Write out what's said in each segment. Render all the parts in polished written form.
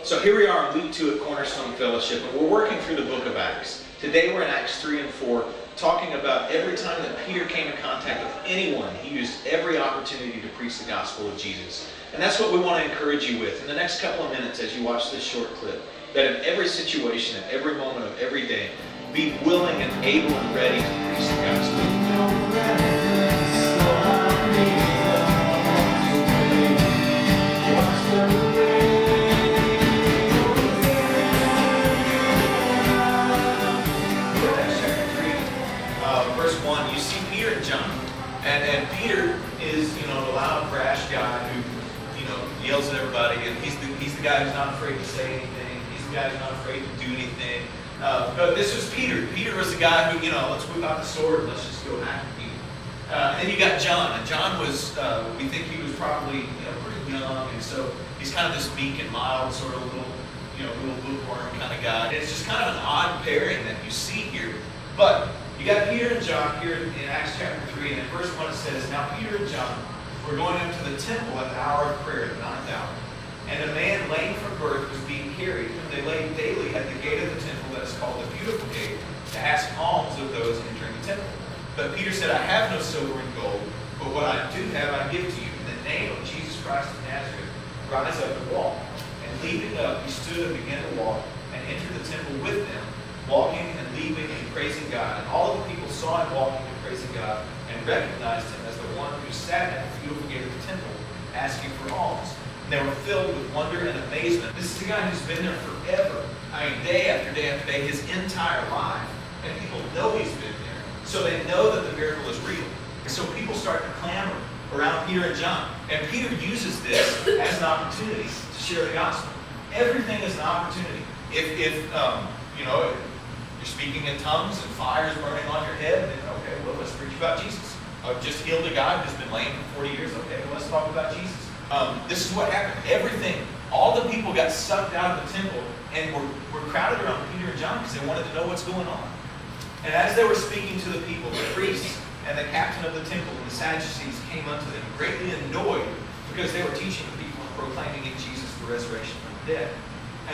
So here we are in week 2 at Cornerstone Fellowship, and we're working through the book of Acts. Today we're in Acts 3 and 4, talking about every time that Peter came in contact with anyone, he used every opportunity to preach the gospel of Jesus. And that's what we want to encourage you with in the next couple of minutes as you watch this short clip. That in every situation, at every moment of every day, be willing and able and ready to preach the gospel. Verse 1, you see Peter and John. And Peter is, the loud, brash guy who, yells at everybody. And he's the guy who's not afraid to say anything. He's the guy who's not afraid to do anything. But this was Peter. Peter was the guy who, let's whip out the sword and let's just go after people. And then you got John. And John was, we think he was probably, pretty young. And so he's kind of this meek and mild, sort of little lukewarm kind of guy. And it's just kind of an odd pairing that you see here. But you got Peter and John here in Acts chapter 3, and in verse 1 it says, Now Peter and John were going up to the temple at the hour of prayer, the 9th hour. And a man lame from birth was being carried, whom they laid daily at the gate of the temple that is called the Beautiful Gate, to ask alms of those entering the temple. But Peter said, I have no silver and gold, but what I do have I give to you. In the name of Jesus Christ of Nazareth, rise up and walk. And leaping up, he stood and began to walk, and entered the temple with them, walking and leaping and praising God. And all of the people saw him walking and praising God and recognized him as the one who sat at the beautiful gate of the temple asking for alms. And they were filled with wonder and amazement. This is the guy who's been there forever. I mean, day after day after day, his entire life. And people know he's been there. So they know that the miracle is real. And so people start to clamor around Peter and John. And Peter uses this as an opportunity to share the gospel. Everything is an opportunity. If you're speaking in tongues and fire is burning on your head, then okay, well, let's preach about Jesus. I've just healed a guy who's been lame for 40 years. Okay, well, let's talk about Jesus. This is what happened. Everything, all the people got sucked out of the temple and were crowded around Peter and John because they wanted to know what's going on. And as they were speaking to the people, the priests and the captain of the temple and the Sadducees came unto them, greatly annoyed because they were teaching the people and proclaiming in Jesus the resurrection from the dead.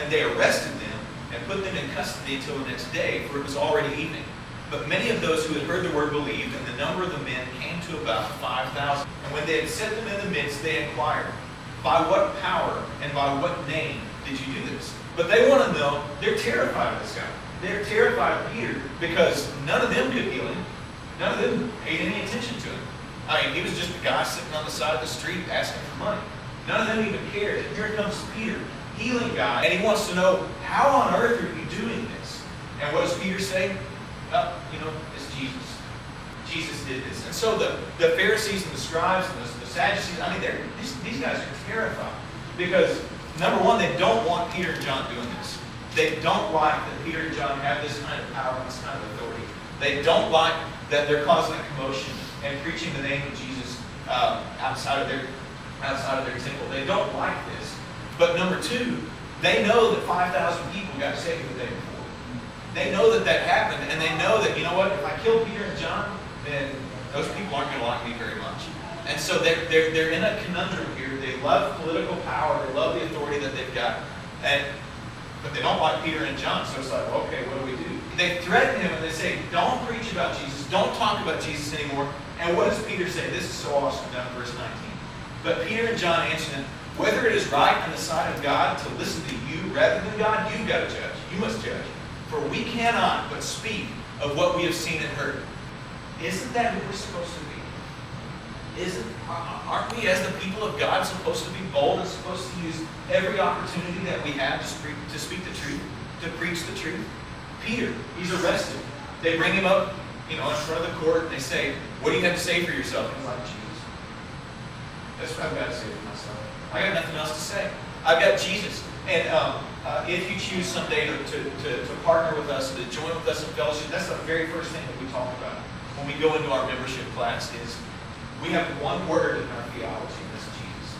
And they arrested them and put them in custody until the next day, for it was already evening. But many of those who had heard the word believed, and the number of the men came to about 5,000. And when they had set them in the midst, they inquired, By what power and by what name did you do this? But they want to know, they're terrified of this guy. They're terrified of Peter because none of them could heal him. None of them paid any attention to him. I mean, he was just a guy sitting on the side of the street asking for money. None of them even cared. And here comes Peter, healing guy, and he wants to know, how on earth are you doing this? And what does Peter say? It's Jesus. Jesus did this. And so the Pharisees and the scribes and the Sadducees, these guys are terrified. Because, number one, they don't want Peter and John doing this. They don't like that Peter and John have this kind of power and this kind of authority. They don't like that they're causing a commotion and preaching the name of Jesus outside of their temple. They don't like this. But number two, they know that 5,000 people got saved the day before. They know that happened, and they know that, if I kill Peter and John, then those people aren't going to like me very much. And so they're in a conundrum here. They love political power. They love the authority that they've got. But they don't like Peter and John. So it's like, well, okay, what do we do? They threaten him, and they say, don't preach about Jesus. Don't talk about Jesus anymore. And what does Peter say? This is so awesome, down in verse 19. But Peter and John answered him, whether it is right in the sight of God to listen to you rather than God, you've got to judge. You must judge. For we cannot but speak of what we have seen and heard. Isn't that who we're supposed to be? Aren't we, as the people of God, supposed to be bold and supposed to use every opportunity that we have to speak the truth, to preach the truth? Peter, he's arrested. They bring him up, in front of the court, and they say, what do you have to say for yourself? He's like, Jesus. That's what I've got to say for myself. I got nothing else to say. I've got Jesus. And if you choose someday to partner with us, to join with us in fellowship, that's the very first thing that we talk about when we go into our membership class is we have one word in our theology, and that's Jesus.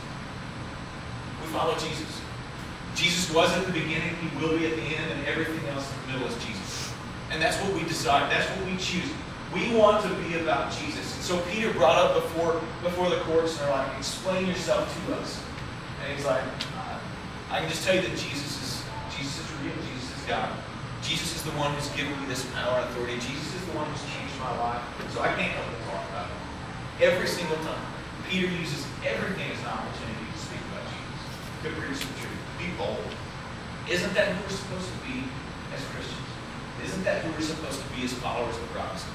We follow Jesus. Jesus was at the beginning, he will be at the end, and everything else in the middle is Jesus. And that's what we decide. That's what we choose. We want to be about Jesus. And so Peter brought up before the courts, and they're like, explain yourself to us. And he's like, I can just tell you that Jesus is real. Jesus is God. Jesus is the one who's given me this power and authority. Jesus is the one who's changed my life. So I can't help but talk about it. Every single time. Peter uses everything as an opportunity to speak about Jesus, to preach the truth, be bold. Isn't that who we're supposed to be as Christians? Isn't that who we're supposed to be as followers of Christ?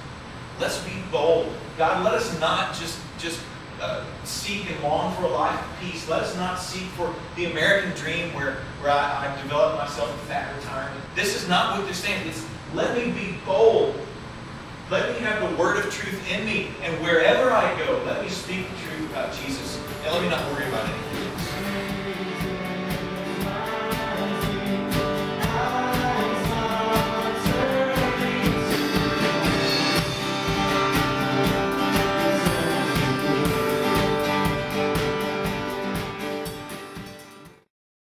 Let's be bold. God, let us not just seek and long for a life of peace. Let us not seek for the American dream where I develop myself a fat retirement. This is not what they're saying. It's let me be bold. Let me have the word of truth in me. And wherever I go, let me speak the truth about Jesus. And let me not worry about anything.